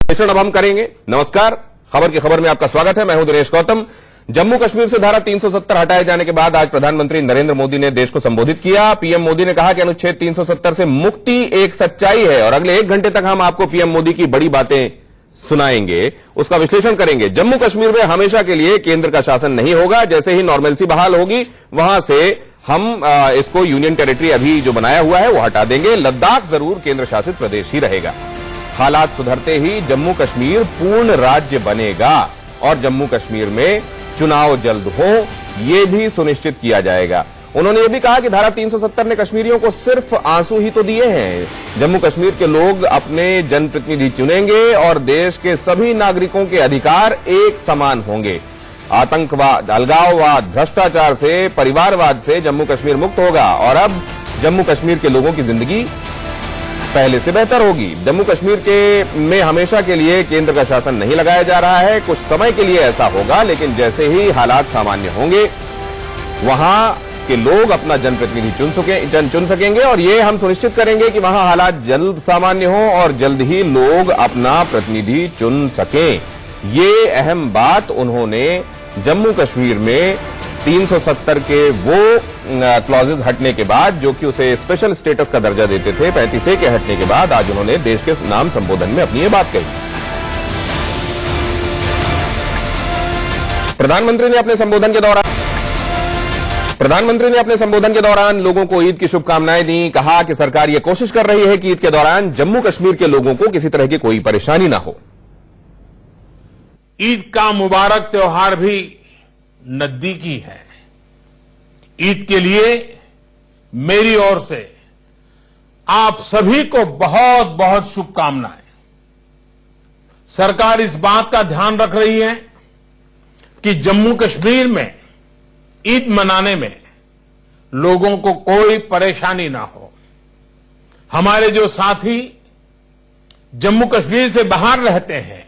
विश्लेषण अब हम करेंगे। नमस्कार, खबर की खबर में आपका स्वागत है। मैं हूं दिनेश गौतम। जम्मू कश्मीर से धारा 370 हटाए जाने के बाद आज प्रधानमंत्री नरेंद्र मोदी ने देश को संबोधित किया। पीएम मोदी ने कहा कि अनुच्छेद 370 से मुक्ति एक सच्चाई है और अगले 1 घंटे तक हम आपको पीएम मोदी की बड़ी बातें सुनाएंगे, उसका विश्लेषण करेंगे। जम्मू कश्मीर में हमेशा के लिए केंद्र का शासन नहीं होगा। जैसे ही नॉर्मलसी बहाल होगी वहां से हम इसको यूनियन टेरिटरी अभी जो बनाया हुआ है वो हटा देंगे। लद्दाख जरूर केंद्र शासित प्रदेश ही रहेगा। हालात सुधरते ही जम्मू कश्मीर पूर्ण राज्य बनेगा और जम्मू कश्मीर में चुनाव जल्द हो, यह भी सुनिश्चित किया जाएगा। उन्होंने यह भी कहा कि धारा 370 ने कश्मीरियों को सिर्फ आंसू ही तो दिए हैं। जम्मू कश्मीर के लोग अपने जनप्रतिनिधि चुनेंगे और देश के सभी नागरिकों के अधिकार एक समान होंगे। आतंकवाद, अलगाववाद, भ्रष्टाचार से, परिवारवाद से जम्मू कश्मीर मुक्त होगा और अब जम्मू कश्मीर के लोगों की जिंदगी पहले से बेहतर होगी। जम्मू कश्मीर में हमेशा के लिए केंद्र का शासन नहीं लगाया जा रहा है। कुछ समय के लिए ऐसा होगा, लेकिन जैसे ही हालात सामान्य होंगे वहां के लोग अपना जनप्रतिनिधि चुन सकेंगे और ये हम सुनिश्चित करेंगे कि वहां हालात जल्द सामान्य हो और जल्द ही लोग अपना प्रतिनिधि चुन सकें। ये अहम बात उन्होंने जम्मू कश्मीर में 370 के वो क्लॉजेज हटने के बाद, जो कि उसे स्पेशल स्टेटस का दर्जा देते थे, 35A के हटने के बाद आज उन्होंने देश के नाम संबोधन में अपनी ये बात कही। प्रधानमंत्री ने अपने संबोधन के दौरान लोगों को ईद की शुभकामनाएं दी। कहा कि सरकार ये कोशिश कर रही है कि ईद के दौरान जम्मू कश्मीर के लोगों को किसी तरह की कोई परेशानी ना हो। ईद का मुबारक त्योहार भी नजदीकी है। ईद के लिए मेरी ओर से आप सभी को बहुत बहुत शुभकामनाएं। सरकार इस बात का ध्यान रख रही है कि जम्मू कश्मीर में ईद मनाने में लोगों को कोई परेशानी ना हो। हमारे जो साथी जम्मू कश्मीर से बाहर रहते हैं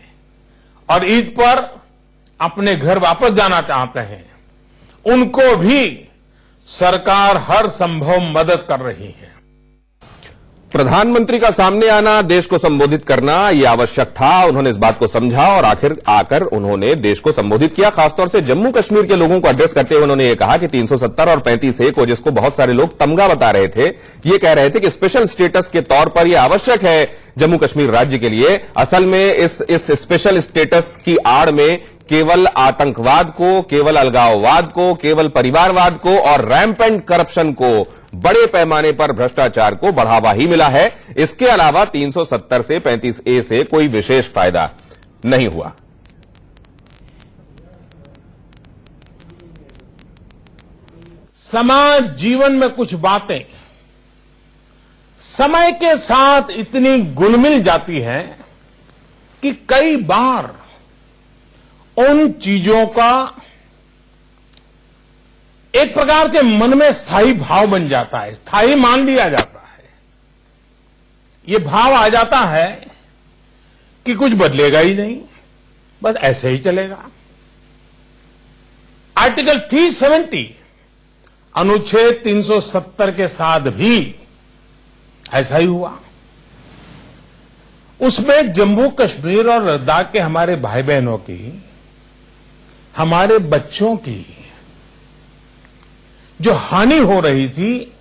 और ईद पर अपने घर वापस जाना चाहते हैं, उनको भी सरकार हर संभव मदद कर रही है। प्रधानमंत्री का सामने आना, देश को संबोधित करना, यह आवश्यक था। उन्होंने इस बात को समझा और आखिर आकर उन्होंने देश को संबोधित किया। खासतौर से जम्मू कश्मीर के लोगों को एड्रेस करते हुए उन्होंने ये कहा कि 370 और 35A को, जिसको बहुत सारे लोग तमगा बता रहे थे, ये कह रहे थे कि स्पेशल स्टेटस के तौर पर यह आवश्यक है जम्मू कश्मीर राज्य के लिए। असल में इस स्पेशल स्टेटस की आड़ में केवल आतंकवाद को, केवल अलगाववाद को, केवल परिवारवाद को और रैम्पेंट करप्शन को, बड़े पैमाने पर भ्रष्टाचार को बढ़ावा ही मिला है। इसके अलावा 370 से 35A से कोई विशेष फायदा नहीं हुआ। समाज जीवन में कुछ बातें समय के साथ इतनी घुल-मिल जाती हैं कि कई बार उन चीजों का एक प्रकार से मन में स्थायी भाव बन जाता है, स्थायी मान लिया जाता है। ये भाव आ जाता है कि कुछ बदलेगा ही नहीं, बस ऐसे ही चलेगा। आर्टिकल 370 अनुच्छेद 370 के साथ भी ऐसा ही हुआ। उसमें जम्मू कश्मीर और लद्दाख के हमारे भाई बहनों की, हमारे बच्चों की जो हानि हो रही थी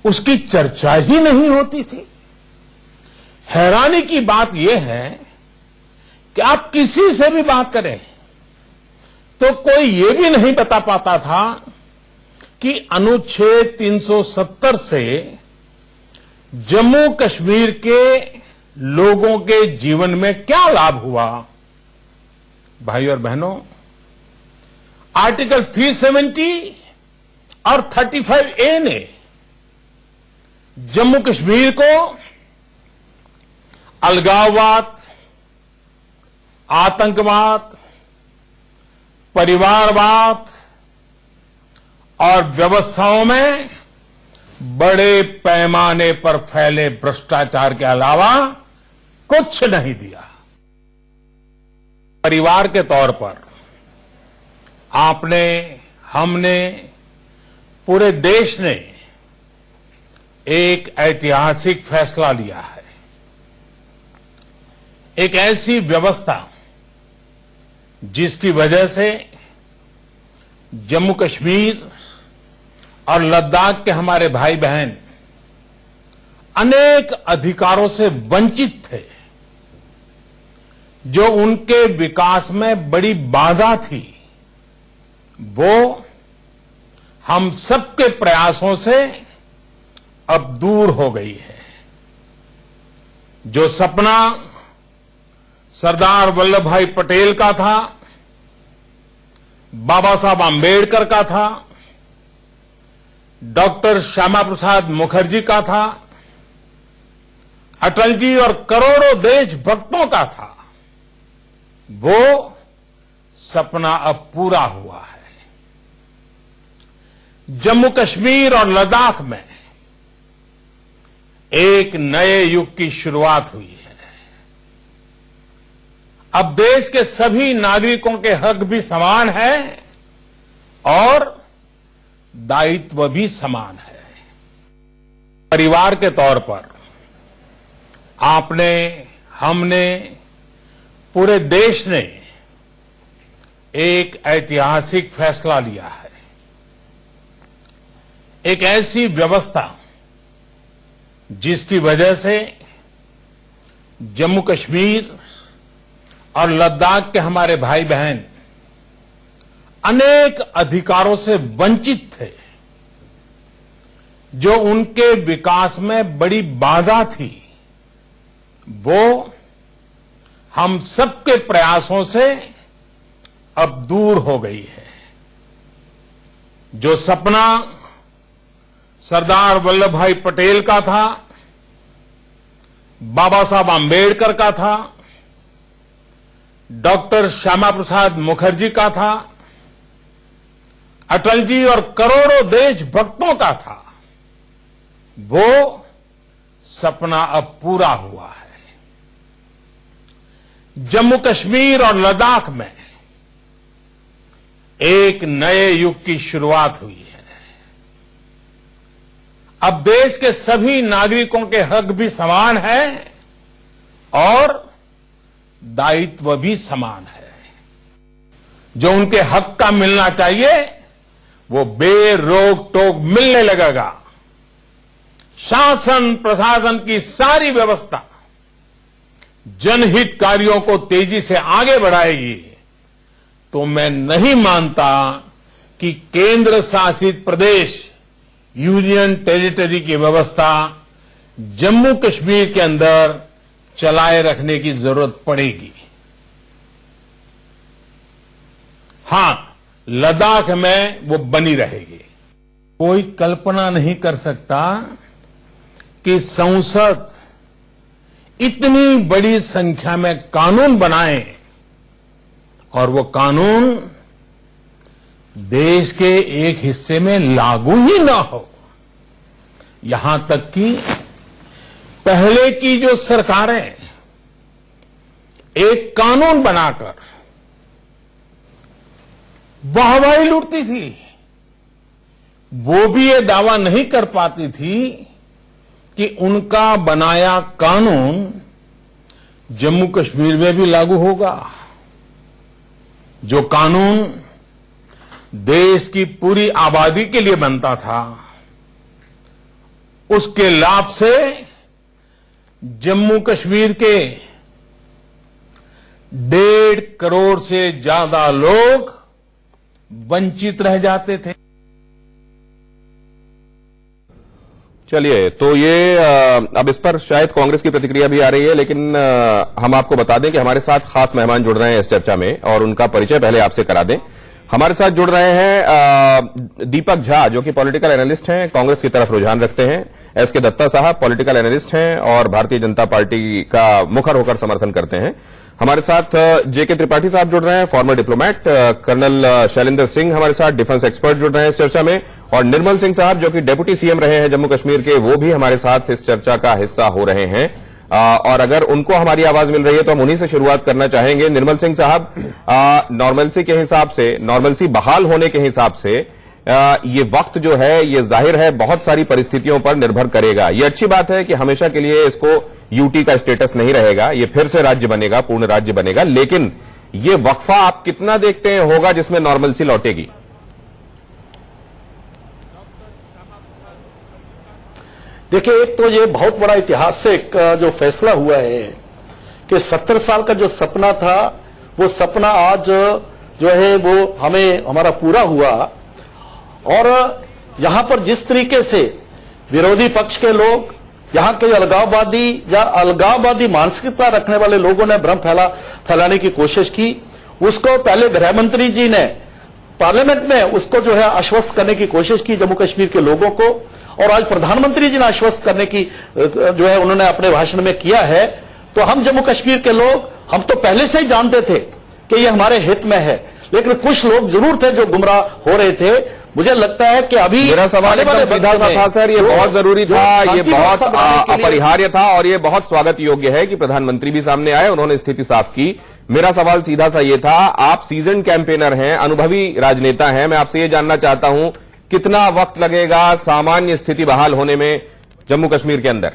उसकी चर्चा ही नहीं होती थी। हैरानी की बात यह है कि आप किसी से भी बात करें तो कोई ये भी नहीं बता पाता था कि अनुच्छेद 370 से जम्मू कश्मीर के लोगों के जीवन में क्या लाभ हुआ। भाई और बहनों, आर्टिकल 370 और 35A ने जम्मू कश्मीर को अलगाववाद, आतंकवाद, परिवारवाद और व्यवस्थाओं में बड़े पैमाने पर फैले भ्रष्टाचार के अलावा कुछ नहीं दिया। परिवार के तौर पर आपने, हमने, पूरे देश ने एक ऐतिहासिक फैसला लिया है। एक ऐसी व्यवस्था जिसकी वजह से जम्मू कश्मीर और लद्दाख के हमारे भाई बहन अनेक अधिकारों से वंचित थे, जो उनके विकास में बड़ी बाधा थी, वो हम सबके प्रयासों से अब दूर हो गई है। जो सपना सरदार वल्लभ भाई पटेल का था, बाबा साहब आंबेडकर का था, डॉक्टर श्यामा प्रसाद मुखर्जी का था, अटल जी और करोड़ों देशभक्तों का था, वो सपना अब पूरा हुआ है। जम्मू कश्मीर और लद्दाख में एक नए युग की शुरुआत हुई है। अब देश के सभी नागरिकों के हक भी समान हैं और दायित्व भी समान है। परिवार के तौर पर आपने, हमने, पूरे देश ने एक ऐतिहासिक फैसला लिया है। एक ऐसी व्यवस्था जिसकी वजह से जम्मू कश्मीर और लद्दाख के हमारे भाई बहन अनेक अधिकारों से वंचित थे, जो उनके विकास में बड़ी बाधा थी, वो हम सबके प्रयासों से अब दूर हो गई है। जो सपना सरदार वल्लभ भाई पटेल का था, बाबा साहब आंबेडकर का था, डॉक्टर श्यामा प्रसाद मुखर्जी का था, अटल जी और करोड़ों देशभक्तों का था, वो सपना अब पूरा हुआ है। जम्मू कश्मीर और लद्दाख में एक नए युग की शुरुआत हुई है। अब देश के सभी नागरिकों के हक भी समान हैं और दायित्व भी समान है। जो उनके हक का मिलना चाहिए वो बेरोक टोक मिलने लगेगा। शासन प्रशासन की सारी व्यवस्था जनहित कार्यों को तेजी से आगे बढ़ाएगी, तो मैं नहीं मानता कि केंद्र शासित प्रदेश, यूनियन टेरिटरी की व्यवस्था जम्मू कश्मीर के अंदर चलाए रखने की जरूरत पड़ेगी। हां, लद्दाख में वो बनी रहेगी। कोई कल्पना नहीं कर सकता कि संसद इतनी बड़ी संख्या में कानून बनाए और वो कानून देश के एक हिस्से में लागू ही ना हो। यहां तक कि पहले की जो सरकारें एक कानून बनाकर वाहवाही लूटती थी, वो भी ये दावा नहीं कर पाती थी कि उनका बनाया कानून जम्मू कश्मीर में भी लागू होगा। जो कानून देश की पूरी आबादी के लिए बनता था, उसके लाभ से जम्मू कश्मीर के 1.5 करोड़ से ज्यादा लोग वंचित रह जाते थे। चलिए, तो ये अब इस पर शायद कांग्रेस की प्रतिक्रिया भी आ रही है, लेकिन हम आपको बता दें कि हमारे साथ खास मेहमान जुड़ रहे हैं इस चर्चा में, और उनका परिचय पहले आपसे करा दें। हमारे साथ जुड़ रहे हैं दीपक झा, जो कि पॉलिटिकल एनालिस्ट हैं, कांग्रेस की तरफ रुझान रखते हैं। एसके दत्ता साहब पॉलिटिकल एनालिस्ट हैं और भारतीय जनता पार्टी का मुखर होकर समर्थन करते हैं। हमारे साथ जेके त्रिपाठी साहब जुड़ रहे हैं, former diplomat. Colonel Shailendra Singh हमारे साथ डिफेंस एक्सपर्ट जुड़ रहे हैं इस चर्चा में, और निर्मल सिंह साहब जो कि डेप्यूटी सीएम रहे हैं जम्मू कश्मीर के, वो भी हमारे साथ इस चर्चा का हिस्सा हो रहे हैं। और अगर उनको हमारी आवाज मिल रही है तो हम उन्हीं से शुरुआत करना चाहेंगे। निर्मल सिंह साहब, नॉर्मलसी के हिसाब से, नॉर्मलसी बहाल होने के हिसाब से ये वक्त जो है, ये जाहिर है बहुत सारी परिस्थितियों पर निर्भर करेगा। ये अच्छी बात है कि हमेशा के लिए इसको यूटी का स्टेटस नहीं रहेगा, ये फिर से राज्य बनेगा, पूर्ण राज्य बनेगा। लेकिन ये वक्फा आप कितना देखते हैं होगा जिसमें नॉर्मलसी लौटेगी? देखिए, एक तो ये बहुत बड़ा ऐतिहासिक जो फैसला हुआ है कि 70 साल का जो सपना था, वो सपना आज जो है वो हमारा पूरा हुआ। और यहां पर जिस तरीके से विरोधी पक्ष के लोग, यहां के अलगाववादी या अलगाववादी मानसिकता रखने वाले लोगों ने भ्रम फैलाने की कोशिश की, उसको पहले गृह मंत्री जी ने पार्लियामेंट में उसको जो है आश्वस्त करने की कोशिश की जम्मू कश्मीर के लोगों को, और आज प्रधानमंत्री जी ने आश्वस्त करने की जो है उन्होंने अपने भाषण में किया है। तो हम जम्मू कश्मीर के लोग, हम तो पहले से ही जानते थे कि ये हमारे हित में है, लेकिन कुछ लोग जरूर थे जो गुमराह हो रहे थे। मुझे लगता है कि अभी मेरा सवाल एकदम सीधा सा था सर, ये बहुत जरूरी था, ये बहुत अपरिहार्य था और ये बहुत स्वागत योग्य है कि प्रधानमंत्री भी सामने आए, उन्होंने स्थिति साफ की। मेरा सवाल सीधा सा ये था, आप सीजन कैंपेनर हैं, अनुभवी राजनेता हैं, मैं आपसे ये जानना चाहता हूं कितना वक्त लगेगा सामान्य स्थिति बहाल होने में जम्मू कश्मीर के अंदर?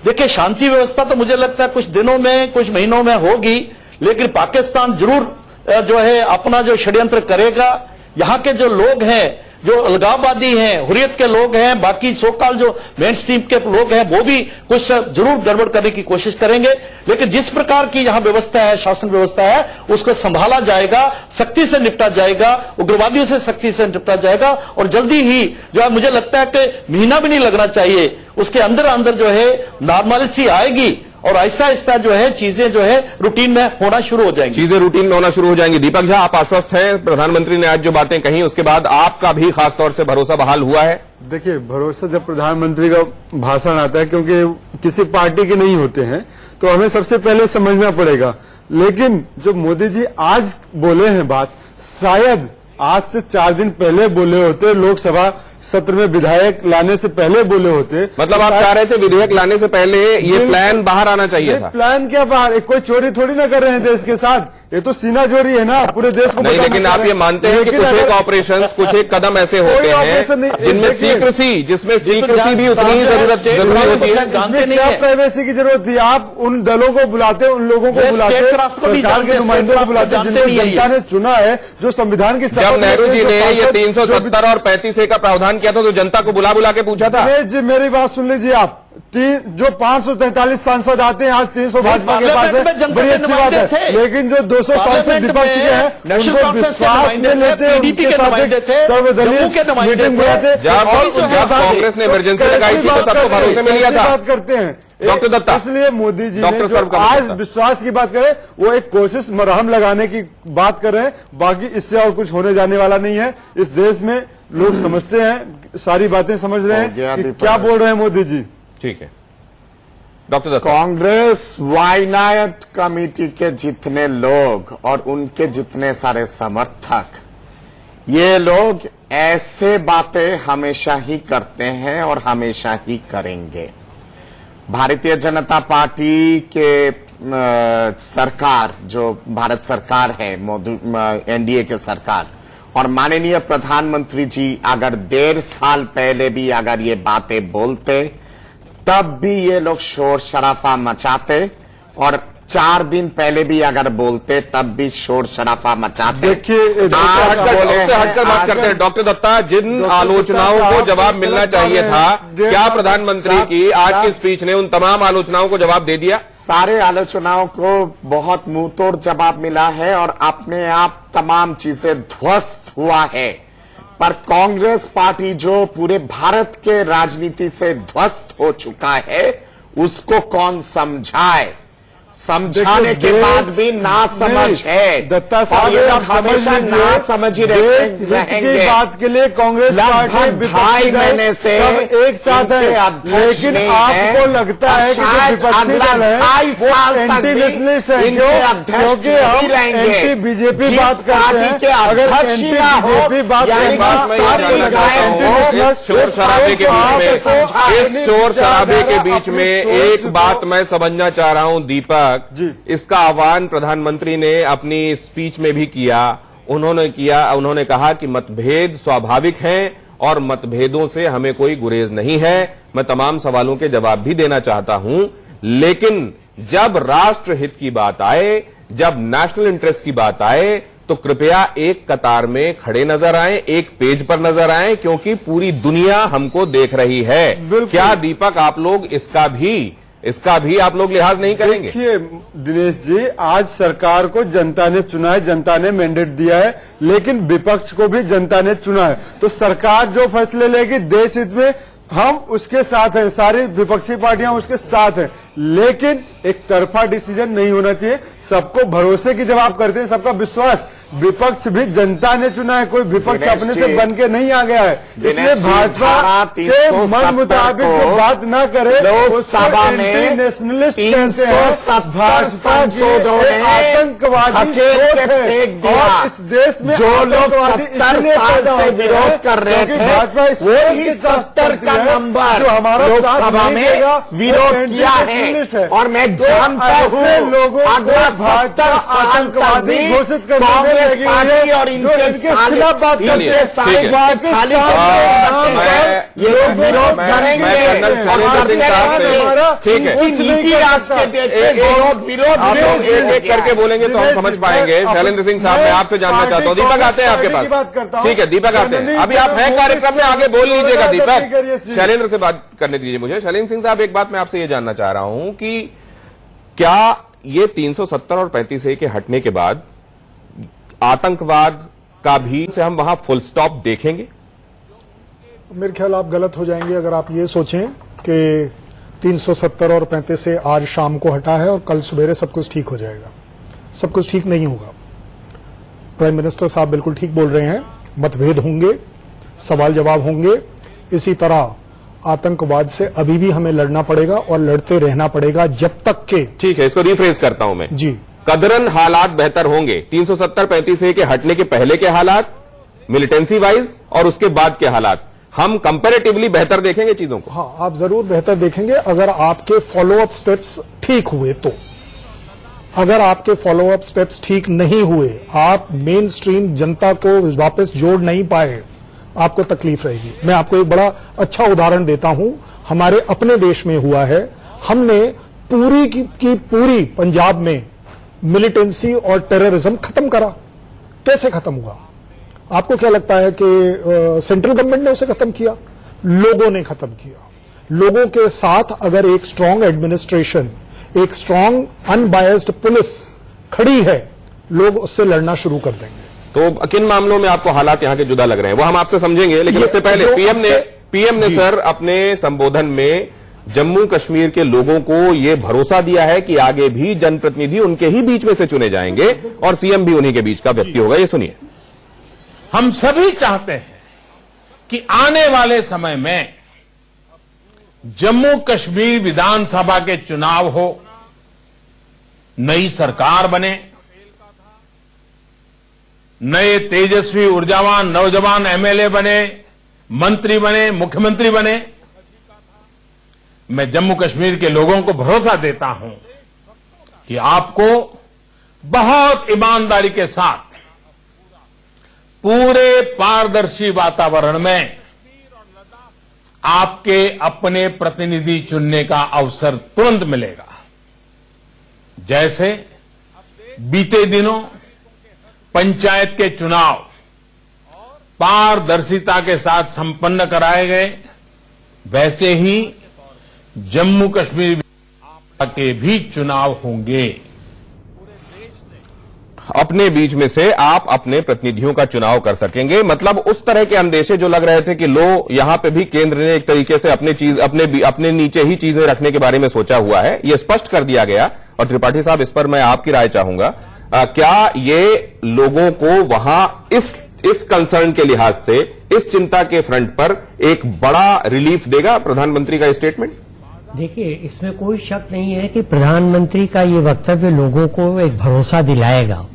देखिए, शांति व्यवस्था तो मुझे लगता है कुछ दिनों में, कुछ महीनों में होगी, लेकिन पाकिस्तान जरूर जो है अपना जो षड्यंत्र करेगा। यहां के जो लोग हैं, जो अलगाववादी हैं, हुर्रियत के लोग हैं, बाकी सोकाल जो मेन स्ट्रीम के लोग हैं, वो भी कुछ जरूर गड़बड़ करने की कोशिश करेंगे। लेकिन जिस प्रकार की यहां व्यवस्था है, शासन व्यवस्था है, उसको संभाला जाएगा, सख्ती से निपटा जाएगा, उग्रवादियों से सख्ती से निपटा जाएगा। और जल्दी ही जो है मुझे लगता है कि महीना भी नहीं लगना चाहिए, उसके अंदर अंदर जो है नॉर्मलिटी आएगी और ऐसा ऐसा जो है चीजें जो है रूटीन में होना शुरू हो जाएंगी। चीजें रूटीन में होना शुरू हो जाएंगी। दीपक झा, आप आश्वस्त हैं? प्रधानमंत्री ने आज जो बातें कही उसके बाद आपका भी खासतौर से भरोसा बहाल हुआ है? देखिए, भरोसा जब प्रधानमंत्री का भाषण आता है, क्योंकि किसी पार्टी के नहीं होते हैं, तो हमें सबसे पहले समझना पड़ेगा। लेकिन जो मोदी जी आज बोले हैं बात, शायद आज से 4 दिन पहले बोले होते, लोकसभा सत्र में विधायक लाने से पहले बोले होते। मतलब आप चाह रहे थे विधेयक लाने से पहले ये प्लान बाहर आना चाहिए था? प्लान क्या बाहर, कोई चोरी थोड़ी ना कर रहे हैं देश के साथ, ये तो सीना चोरी है ना, पूरे देश को। नहीं, लेकिन आप ये मानते हैं कि कुछ एक ऑपरेशन, कुछ एक कदम ऐसे होते हैं जिनमें सीक्रेसी भी उतनी ही जरूरी होती है। इसमें क्या प्राइवेसी की जरूरत थी? आप उन दलों को बुलाते, उन लोगों को बुलाते, सरकार के नुमाइंदों को बुलाते जिनको जनता ने चुना है, जो संविधान की। जब नेहरू जी ने ये 370 और 35A का प्रावधान किया था तो जनता को बुला बुला के पूछा था। जी, मेरी बात सुन लीजिए आप। जो 543 सांसद आते हैं आज 300 भाजपा के पास है, बड़ी अच्छी बात है। लेकिन जो 200 सांसद विपक्ष के हैं, उनको विश्वास में लेते हैं, उनके साथ सर्वदलीय मीटिंग बुलाते। जब कांग्रेस ने इमरजेंसी लगाई थी तो सबको भरोसे में लिया था। बात करते हैं डॉक्टर दत्ता, इसलिए मोदी जी ने जो आज विश्वास की बात करें, वो एक कोशिश मरहम लगाने की बात कर रहे हैं। बाकी इससे और कुछ होने जाने वाला नहीं है। इस देश में लोग समझते हैं, सारी बातें समझ रहे हैं कि क्या बोल रहे हैं मोदी जी। ठीक है डॉक्टर दत्ता। कांग्रेस वायनाड कमेटी के जितने लोग और उनके जितने सारे समर्थक, ये लोग ऐसे बातें हमेशा ही करते हैं और हमेशा ही करेंगे। भारतीय जनता पार्टी के सरकार, जो भारत सरकार है, एनडीए के सरकार, और माननीय प्रधानमंत्री जी अगर 1.5 साल पहले भी अगर ये बातें बोलते, तब भी ये लोग शोर शराफा मचाते, और 4 दिन पहले भी अगर बोलते तब भी शोर शराफा मचाते। देखिए, हटकर बात करते हैं डॉक्टर दत्ता, जिन आलोचनाओं को जवाब मिलना चाहिए था, क्या प्रधानमंत्री की आज की स्पीच ने उन तमाम आलोचनाओं को जवाब दे दिया? सारे आलोचनाओं को बहुत मुंहतोड़ जवाब मिला है और अपने आप तमाम चीजें ध्वस्त हुआ है। पर कांग्रेस पार्टी जो पूरे भारत के राजनीति से ध्वस्त हो चुका है, उसको कौन समझाए? समझाने के बाद भी ना समझ है। दत्ता साहब, आप हमेशा ना समझ ही रहेंगे। बात के लिए कांग्रेस पार्टी 2.5 महीने से एक साथ है, लेकिन आपको लगता है कि विपक्षी दल है वो एंटी नेशनलिस्ट है, क्योंकि हम एंटी बीजेपी बात करते हैं। अगर एंटी बीजेपी बात इस शोर शराबे के बीच में एक बात मैं समझना चाह रहा हूं दीपक जी, इसका आह्वान प्रधानमंत्री ने अपनी स्पीच में भी किया। उन्होंने कहा कि मतभेद स्वाभाविक हैं और मतभेदों से हमें कोई गुरेज नहीं है। मैं तमाम सवालों के जवाब भी देना चाहता हूं, लेकिन जब राष्ट्र हित की बात आए, जब नेशनल इंटरेस्ट की बात आए, तो कृपया एक कतार में खड़े नजर आए, एक पेज पर नजर आए, क्योंकि पूरी दुनिया हमको देख रही है। क्या दीपक आप लोग इसका भी आप लोग लिहाज नहीं करेंगे? देखिए दिनेश जी, आज सरकार को जनता ने चुना है, जनता ने मैंडेट दिया है, लेकिन विपक्ष को भी जनता ने चुना है। तो सरकार जो फैसले लेगी देश हित में, हम उसके साथ हैं, सारी विपक्षी पार्टियां उसके साथ हैं, लेकिन एक तरफा डिसीजन नहीं होना चाहिए। सबको भरोसे की जवाब करते हैं, सबका विश्वास। विपक्ष भी जनता ने चुना है, कोई विपक्ष अपने से बन के नहीं आ गया है। इसलिए भाजपा के मन मुताबिक जो बात ना करे, लोकसभा में नेशनलिस्ट 370 भाजपा सांसदों ने आतंकवादी सोच है, और इस देश में जो लोग 70 साल से विरोध कर रहे थे, भाजपा वो ही 70 का नंबर लोकसभा में विरोध किया है। और मैं जानता हूं लोगों अगला 70 साल तक भी कांग्रेस पार्टी और इनके साले खाली ये लोग विरोध करेंगे। ठीक है, नीति आज के देखते विरोध एक करके बोलेंगे तो हम समझ पाएंगे। शैलेंद्र सिंह साहब, मैं आपसे जानना चाहता हूं, दीपक आते हैं आपके पास। ठीक है, दीपक आते हैं, अभी आप हैं कार्यक्रम में, आगे बोल लीजिएगा दीपक। शैलेंद्र से बात करने दीजिए मुझे। शैलेंद्र सिंह साहब, एक बात मैं आपसे ये जानना चाह रहा हूं कि क्या ये 370 और 35A के हटने के बाद आतंकवाद का भी से हम वहां फुल स्टॉप देखेंगे? मेरे ख्याल आप गलत हो जाएंगे अगर आप ये सोचें कि 370 और 35A आज शाम को हटा है और कल सवेरे सब कुछ ठीक हो जाएगा। सब कुछ ठीक नहीं होगा। प्राइम मिनिस्टर साहब बिल्कुल ठीक बोल रहे हैं, मतभेद होंगे, सवाल जवाब होंगे। इसी तरह आतंकवाद से अभी भी हमें लड़ना पड़ेगा और लड़ते रहना पड़ेगा जब तक के। ठीक है, इसको रिफ्रेज करता हूं मैं जी। कदरन हालात बेहतर होंगे। 370-35A के हटने के पहले के हालात मिलिटेंसी वाइज और उसके बाद के हालात, हम कंपैरेटिवली बेहतर देखेंगे चीजों को। हाँ, आप जरूर बेहतर देखेंगे अगर आपके फॉलो अप स्टेप्स ठीक हुए तो। अगर आपके फॉलो अप स्टेप्स ठीक नहीं हुए, आप मेन स्ट्रीम जनता को वापस जोड़ नहीं पाए, आपको तकलीफ रहेगी। मैं आपको एक बड़ा अच्छा उदाहरण देता हूं, हमारे अपने देश में हुआ है। हमने पूरी की पूरी पंजाब में मिलिटेंसी और टेररिज्म खत्म करा। कैसे खत्म हुआ? आपको क्या लगता है कि सेंट्रल गवर्नमेंट ने उसे खत्म किया? लोगों ने खत्म किया। लोगों के साथ अगर एक स्ट्रांग एडमिनिस्ट्रेशन, एक स्ट्रांग अनबायस्ड पुलिस खड़ी है, लोग उससे लड़ना शुरू कर देंगे। तो किन मामलों में आपको हालात यहां के जुदा लग रहे हैं वो हम आपसे समझेंगे, लेकिन उससे पहले पीएम ने सर अपने संबोधन में जम्मू कश्मीर के लोगों को यह भरोसा दिया है कि आगे भी जनप्रतिनिधि उनके ही बीच में से चुने जाएंगे और सीएम भी उन्हीं के बीच का व्यक्ति होगा। ये सुनिए। हम सभी चाहते हैं कि आने वाले समय में जम्मू कश्मीर विधानसभा के चुनाव हो, नई सरकार बने, नए तेजस्वी ऊर्जावान नौजवान एमएलए बने, मंत्री बने, मुख्यमंत्री बने। मैं जम्मू कश्मीर के लोगों को भरोसा देता हूं कि आपको बहुत ईमानदारी के साथ पूरे पारदर्शी वातावरण में आपके अपने प्रतिनिधि चुनने का अवसर तुरंत मिलेगा। जैसे बीते दिनों पंचायत के चुनाव पारदर्शिता के साथ संपन्न कराए गए, वैसे ही जम्मू कश्मीर के भी चुनाव होंगे। अपने बीच में से आप अपने प्रतिनिधियों का चुनाव कर सकेंगे। मतलब उस तरह के अंदेशे जो लग रहे थे कि लो यहां पे भी केंद्र ने एक तरीके से अपने नीचे ही चीजें रखने के बारे में सोचा हुआ है, यह स्पष्ट कर दिया गया। और त्रिपाठी साहब, इस पर मैं आपकी राय चाहूंगा। क्या ये लोगों को वहां इस कंसर्न के लिहाज से, इस चिंता के फ्रंट पर एक बड़ा रिलीफ देगा प्रधानमंत्री का स्टेटमेंट? देखिए, इसमें कोई शक नहीं है कि प्रधानमंत्री का ये वक्तव्य लोगों को एक भरोसा दिलाएगा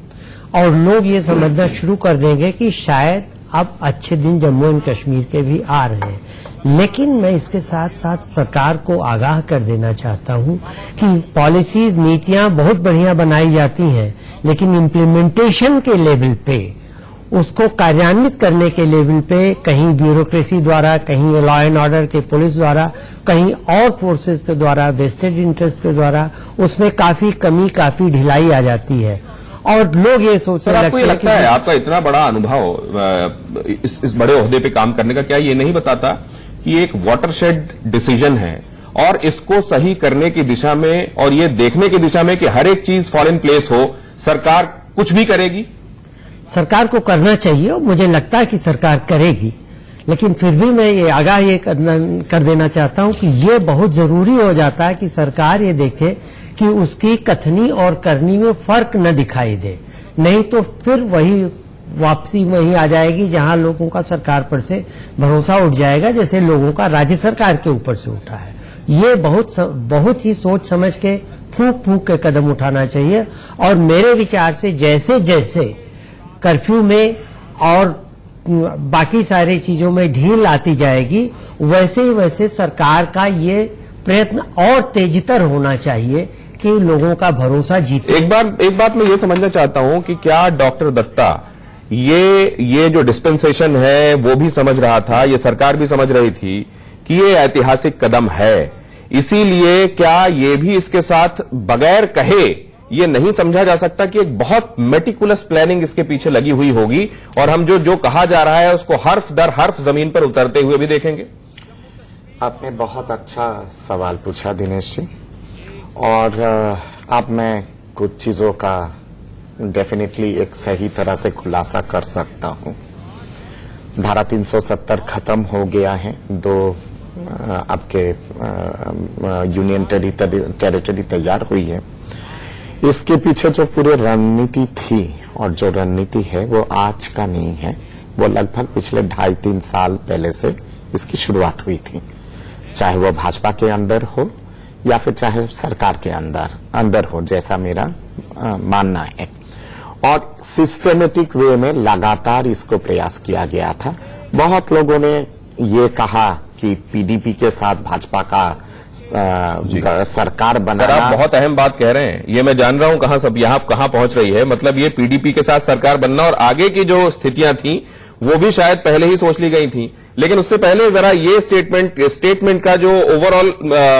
और लोग ये समझना शुरू कर देंगे कि शायद अब अच्छे दिन जम्मू एंड कश्मीर के भी आ रहे हैं। लेकिन मैं इसके साथ साथ सरकार को आगाह कर देना चाहता हूं कि पॉलिसीज, नीतियां बहुत बढ़िया बनाई जाती हैं, लेकिन इम्प्लीमेंटेशन के लेवल पे उसको कार्यान्वित करने के लेवल पे कहीं ब्यूरोक्रेसी द्वारा, कहीं लॉ एंड ऑर्डर के पुलिस द्वारा, कहीं और फोर्सेस के द्वारा, वेस्टेड इंटरेस्ट के द्वारा उसमें काफी कमी, काफी ढिलाई आ जाती है और लोग ये सोचने सर, आपको ये लगते लगता है आपका इतना बड़ा अनुभव इस बड़े ओहदे पे काम करने का, क्या ये नहीं बताता कि एक वाटरशेड डिसीजन है और इसको सही करने की दिशा में और ये देखने की दिशा में कि हर एक चीज फॉल इन प्लेस हो, सरकार कुछ भी करेगी? सरकार को करना चाहिए और मुझे लगता है कि सरकार करेगी, लेकिन फिर भी मैं ये आगाह ये कर देना चाहता हूं कि ये बहुत जरूरी हो जाता है कि सरकार ये देखे कि उसकी कथनी और करनी में फर्क न दिखाई दे, नहीं तो फिर वही वापसी वहीं आ जाएगी जहां लोगों का सरकार पर से भरोसा उठ जाएगा, जैसे लोगों का राज्य सरकार के ऊपर से उठा है। ये बहुत ही सोच समझ के फूंक फूंक के कदम उठाना चाहिए और मेरे विचार से जैसे जैसे कर्फ्यू में और बाकी सारी चीजों में ढील आती जाएगी, वैसे ही वैसे सरकार का ये प्रयत्न और तेजीतर होना चाहिए कि लोगों का भरोसा जीते। एक बात मैं ये समझना चाहता हूं कि क्या डॉक्टर दत्ता ये जो डिस्पेंसेशन है वो भी समझ रहा था, ये सरकार भी समझ रही थी कि ये ऐतिहासिक कदम है, इसीलिए क्या ये भी इसके साथ बगैर कहे ये नहीं समझा जा सकता कि एक बहुत मेटिकुलस प्लानिंग इसके पीछे लगी हुई होगी और हम जो कहा जा रहा है उसको हर्फ दर हर्फ जमीन पर उतरते हुए भी देखेंगे? आपने बहुत अच्छा सवाल पूछा दिनेश जी, और अब मैं कुछ चीजों का डेफिनेटली एक सही तरह से खुलासा कर सकता हूं। धारा 370 खत्म हो गया है, दो आपके यूनियन टेरिटरी तैयार हुई है। इसके पीछे जो पूरी रणनीति थी और जो रणनीति है वो आज का नहीं है, वो लगभग पिछले 2.5-3 साल पहले से इसकी शुरुआत हुई थी, चाहे वो भाजपा के अंदर हो या फिर चाहे सरकार के अंदर हो, जैसा मेरा मानना है। और सिस्टमेटिक वे में लगातार इसको प्रयास किया गया था। बहुत लोगों ने ये कहा कि पीडीपी के साथ भाजपा का सरकार बनाना। सर, आप बहुत अहम बात कह रहे हैं, ये मैं जान रहा हूं कहां सब यहां कहां पहुंच रही है। मतलब ये पीडीपी के साथ सरकार बनना और आगे की जो स्थितियां थी वो भी शायद पहले ही सोच ली गई थी, लेकिन उससे पहले जरा ये स्टेटमेंट का जो ओवरऑल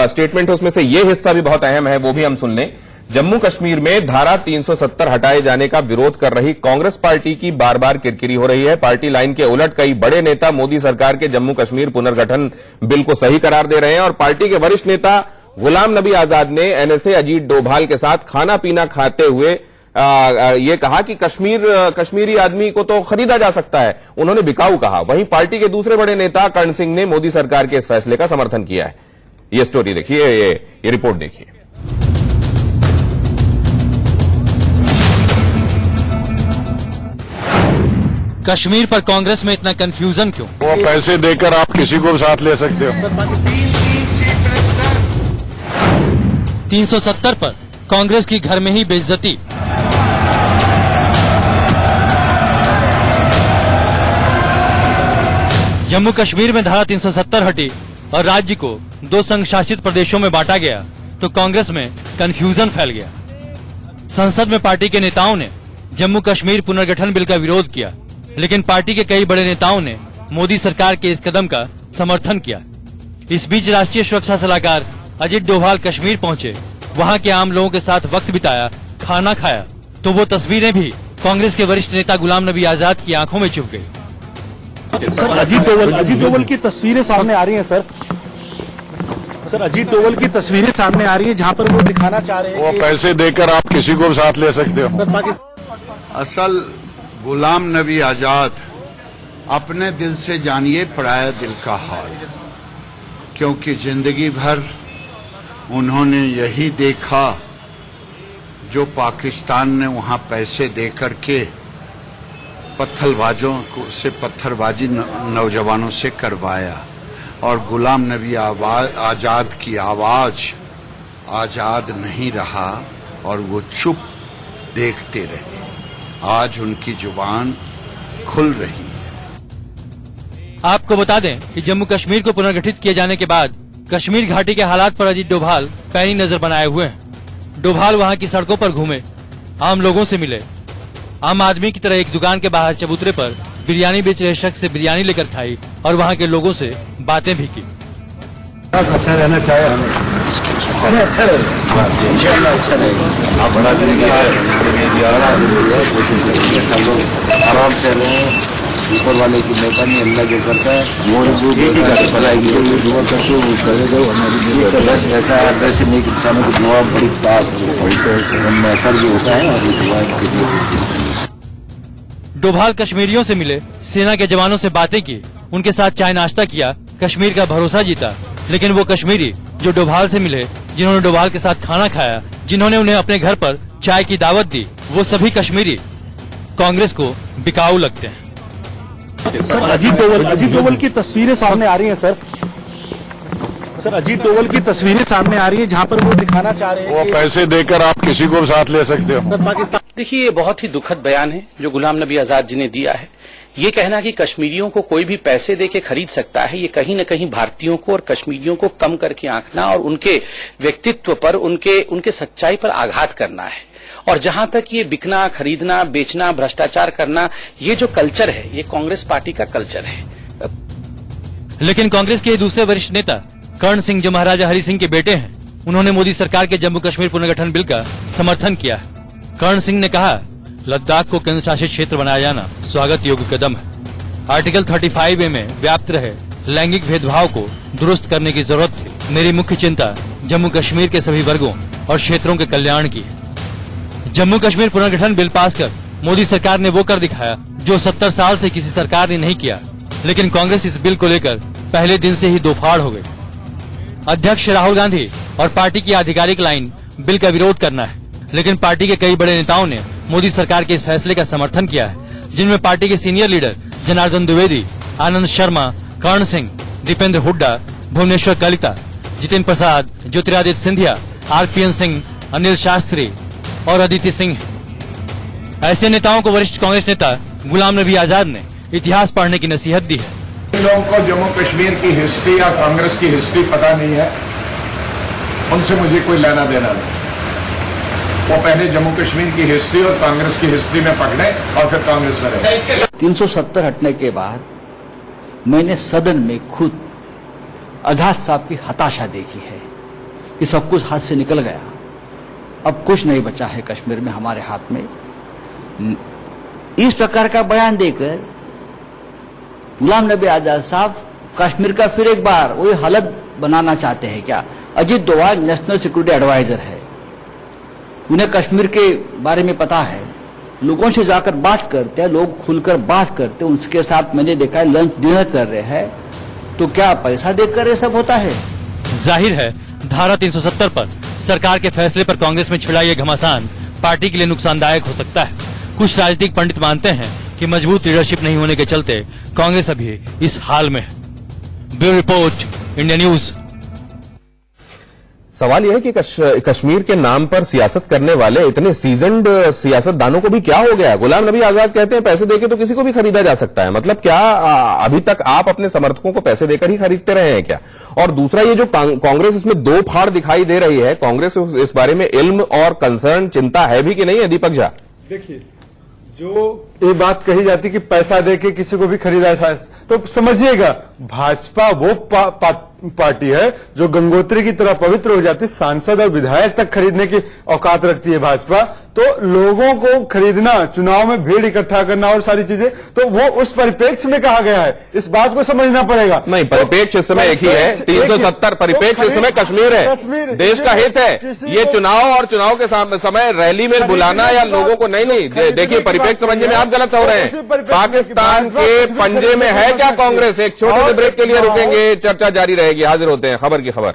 स्टेटमेंट है उसमें से ये हिस्सा भी बहुत अहम है, वो भी हम सुन लें। जम्मू कश्मीर में धारा 370 हटाए जाने का विरोध कर रही कांग्रेस पार्टी की बार बार किरकिरी हो रही है। पार्टी लाइन के उलट कई बड़े नेता मोदी सरकार के जम्मू कश्मीर पुनर्गठन बिल को सही करार दे रहे हैं और पार्टी के वरिष्ठ नेता गुलाम नबी आजाद ने एनएसए अजीत डोभाल के साथ खाना पीना खाते हुए ये कहा कि कश्मीरी आदमी को तो खरीदा जा सकता है, उन्होंने बिकाऊ कहा। वहीं पार्टी के दूसरे बड़े नेता कर्ण सिंह ने मोदी सरकार के इस फैसले का समर्थन किया है। ये स्टोरी देखिए, ये रिपोर्ट देखिए। कश्मीर पर कांग्रेस में इतना कंफ्यूजन क्यों? वो पैसे देकर आप किसी को भी साथ ले सकते हो। 370 पर कांग्रेस की घर में ही बेइज्जती। जम्मू कश्मीर में धारा 370 हटी और राज्य को 2 संघ शासित प्रदेशों में बांटा गया तो कांग्रेस में कंफ्यूजन फैल गया। संसद में पार्टी के नेताओं ने जम्मू कश्मीर पुनर्गठन बिल का विरोध किया, लेकिन पार्टी के कई बड़े नेताओं ने मोदी सरकार के इस कदम का समर्थन किया। इस बीच राष्ट्रीय सुरक्षा सलाहकार अजीत डोभाल कश्मीर पहुंचे, वहां के आम लोगों के साथ वक्त बिताया, खाना खाया, तो वो तस्वीरें भी कांग्रेस के वरिष्ठ नेता गुलाम नबी आजाद की आंखों में चुभ गई। सर, अजीत डोभाल की तस्वीरें सामने आ रही हैं सर। सर, अजीत डोभाल की तस्वीरें सामने आ रही हैं जहां पर वो दिखाना चाह रहे हैं वो पैसे देकर आप किसी को भी साथ ले सकते हो। असल गुलाम नबी आजाद अपने दिल से जानिए पराया दिल का हाल, क्योंकि जिंदगी भर उन्होंने यही देखा जो पाकिस्तान ने वहां पैसे दे करके पत्थरबाजों से पत्थरबाजी नौजवानों से करवाया और गुलाम नबी आजाद की आवाज आजाद नहीं रहा और वो चुप देखते रहे। आज उनकी जुबान खुल रही है। आपको बता दें कि जम्मू कश्मीर को पुनर्गठित किए जाने के बाद कश्मीर घाटी के हालात पर अजीत डोभाल पैनी नजर बनाए हुए हैं। डोभाल वहां की सड़कों पर घूमे, आम लोगों से मिले, आम आदमी की तरह एक दुकान के बाहर चबूतरे पर बिरयानी बेच रहे शख्स से बिरयानी लेकर खाई और वहाँ के लोगों से बातें भी की। अच्छा रहना चाहिए हमें, अच्छा रहेगा, अच्छा रहेगा। आप बड़ा कोशिश करेंगे, सब लोग आराम से रहें, ऊपर वाले की मेहरबानी अल्लाह जो करता है वो भलाई दुआ करते वो करेगा। हमारी बस ऐसा एड्रेस नहीं कि इंसानों की दुआ बड़ी पास है, असर भी होता है और दुआ। डोभाल कश्मीरियों से मिले, सेना के जवानों से बातें की, उनके साथ चाय नाश्ता किया, कश्मीर का भरोसा जीता। लेकिन वो कश्मीरी जो डोभाल से मिले, जिन्होंने डोभाल के साथ खाना खाया, जिन्होंने उन्हें अपने घर पर चाय की दावत दी, वो सभी कश्मीरी कांग्रेस को बिकाऊ लगते हैं। सर अजीत डोभाल की तस्वीरें सामने आ रही हैं सर अजीत डोभाल की तस्वीरें सामने आ रही हैं जहां पर वो दिखाना चाह रहे हैं वो पैसे देकर आप किसी को भी साथ ले सकते हो। देखिए, ये बहुत ही दुखद बयान है जो गुलाम नबी आजाद जी ने दिया है। ये कहना कि कश्मीरियों को कोई भी पैसे देके खरीद सकता है, ये कहीं न कहीं भारतीयों को और कश्मीरियों को कम करके आंकना और उनके व्यक्तित्व पर, उनके सच्चाई पर आघात करना है। और जहां तक ये बिकना, खरीदना, बेचना, भ्रष्टाचार करना, ये जो कल्चर है, ये कांग्रेस पार्टी का कल्चर है। लेकिन कांग्रेस के दूसरे वरिष्ठ नेता कर्ण सिंह, जो महाराजा हरि सिंह के बेटे हैं, उन्होंने मोदी सरकार के जम्मू कश्मीर पुनर्गठन बिल का समर्थन किया है। कर्ण सिंह ने कहा, लद्दाख को केंद्र शासित क्षेत्र बनाया जाना स्वागत योग्य कदम है। आर्टिकल 35A में व्याप्त रहे लैंगिक भेदभाव को दुरुस्त करने की जरूरत थी। मेरी मुख्य चिंता जम्मू कश्मीर के सभी वर्गों और क्षेत्रों के कल्याण की है। जम्मू कश्मीर पुनर्गठन बिल पास कर मोदी सरकार ने वो कर दिखाया जो 70 साल से किसी सरकार ने नहीं किया। लेकिन कांग्रेस इस बिल को लेकर पहले दिन से ही दोफाड़ हो गई। अध्यक्ष राहुल गांधी और पार्टी की आधिकारिक लाइन बिल का विरोध करना है, लेकिन पार्टी के कई बड़े नेताओं ने मोदी सरकार के इस फैसले का समर्थन किया है, जिनमें पार्टी के सीनियर लीडर जनार्दन द्विवेदी, आनंद शर्मा, कर्ण सिंह, दीपेंद्र हुड्डा, भुवनेश्वर कलिता, जितिन प्रसाद, ज्योतिरादित्य सिंधिया, RPN सिंह, अनिल शास्त्री और अदिति सिंह। ऐसे नेताओं को वरिष्ठ कांग्रेस नेता गुलाम नबी आजाद ने इतिहास पढ़ने की नसीहत दी है। इन लोगों को जम्मू कश्मीर की हिस्ट्री या कांग्रेस की हिस्ट्री पता नहीं है, उनसे मुझे कोई लेना देना नहीं। वो पहले जम्मू कश्मीर की हिस्ट्री और कांग्रेस की हिस्ट्री में पकड़े और फिर कांग्रेस में रहे। 370 हटने के बाद मैंने सदन में खुद आजाद साहब की हताशा देखी है कि सब कुछ हाथ से निकल गया, अब कुछ नहीं बचा है कश्मीर में हमारे हाथ में। इस प्रकार का बयान देकर गुलाम नबी आजाद साहब कश्मीर का फिर एक बार वही हालत बनाना चाहते हैं क्या? Ajit Doval national security adviser है, उन्हें कश्मीर के बारे में पता है, लोगों से जाकर बात करते हैं, लोग खुलकर बात करते हैं, उनके साथ मैंने देखा है लंच डिनर कर रहे हैं, तो क्या पैसा देकर ये सब होता है? जाहिर है धारा 370 पर सरकार के फैसले पर कांग्रेस में छिड़ा ये घमासान पार्टी के लिए नुकसानदायक हो सकता है। कुछ राजनीतिक पंडित मानते हैं कि मजबूत लीडरशिप नहीं होने के चलते कांग्रेस अभी इस हाल में है। Bureau report, India news. सवाल यह है कि कश्मीर के नाम पर सियासत करने वाले इतने सीजन्ड सियासतदानों को भी क्या हो गया? गुलाम नबी आजाद कहते हैं पैसे देके तो किसी को भी खरीदा जा सकता है। मतलब क्या अभी तक आप अपने समर्थकों को पैसे देकर ही खरीदते रहे हैं क्या? और दूसरा, ये जो कांग्रेस इसमें दो फाड़ दिखाई दे रही है, कांग्रेस इस बारे में इल्म और कंसर्न, चिंता है भी कि नहीं है? दीपक झा, देखिए, जो ये बात कही जाती कि पैसा देके किसी को भी खरीदा जा, तो समझिएगा भाजपा वो पार्टी है जो गंगोत्री की तरह पवित्र हो जाती, सांसद और विधायक तक खरीदने की औकात रखती है भाजपा। तो लोगों को खरीदना, चुनाव में भीड़ इकट्ठा करना और सारी चीजें, तो वो उस परिप्रेक्ष्य में कहा गया है, इस बात को समझना पड़ेगा। नहीं, परिप्रेक्ष्य इस समय एक ही है, 370 परिप्रेक्ष्य इस समय कश्मीर है, देश का हित है। ये चुनाव और चुनाव के समय रैली में बुलाना या लोगों को नहीं, देखिए परिप्रेक्ष्य समझने में आप गलत हो रहे हैं। पाकिस्तान के पंजे में है क्या कांग्रेस? एक छोटे से ब्रेक के लिए रुकेंगे, चर्चा जारी रहेगी। हाजिर होते हैं खबर की खबर।